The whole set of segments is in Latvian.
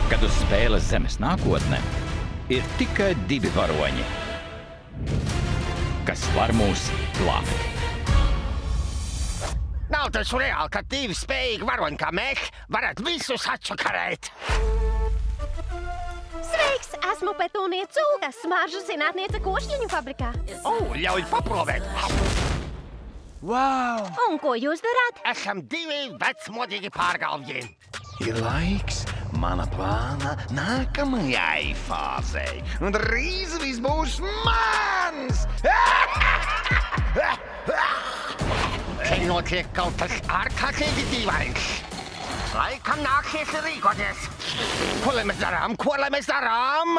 kad uz spēles Zemes nākotne ir tikai divi varoņi, kas var mūs glābt. Nav taču reāli, ka divi spējīgi varoņi kā mēs varat visus atšakarēt. Sveiks, esmu Petūnija Cūka, smaržu zinātniece košļiņu fabrikā. Ļauj paprovēt. Wow! Un ko jūs darāt? Esam divi vecmodīgi pārgalvji. Ir laiks mana plāna nākamajai fāzei. Un drīz viss būs mans! Te notiek kaut kas ārkārtīgi dīvains. Laikam nāksies rīkoties. Ko lai mēs darām?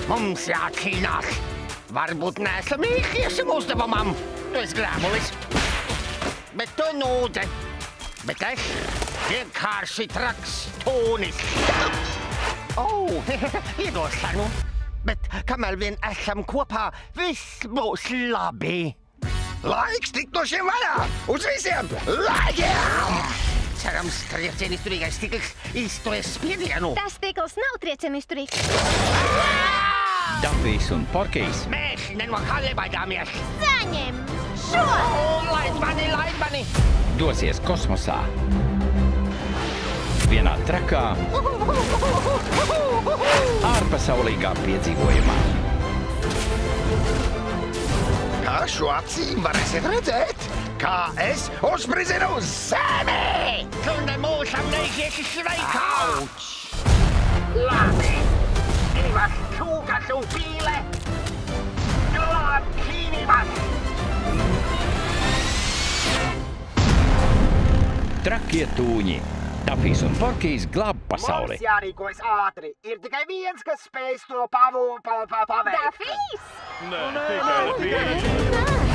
Mums jācīnās. Varbūt neesam īstieši uzdevumam. Tu esi grēmulis. Bet tu nūde. Bet es vienkārši traks tūnis. Iedosanu. Bet kamēr vien esam kopā, viss būs labi. Laiks tikt no šiem vaļā! Uz visiem laikiem! Cerams, triecienizturīgais stikls izturēs spiedienu. Tas stikls nav triecienizturīgs. Dafijs un Porkijs Mēs ne no kā nebaidāmies. Saņem šo! Laid mani! dosies kosmosā. Vienā trakā, ārpasaulīgā piedzīvojumā. Kā šo acīm varēsiet redzēt, kā es uzprizinu uz Zemi! Tu nemūžam neiziesi sveikā! Labi! Divas cūkas un pīle! Glāb cīnības! Trakie tūņi. Dafijs un Porkijs glāb pasauli. Mums jārīkojas ātri. Ir tikai viens, kas spēj to paveikt. Dafijs! Nē, tikai viens.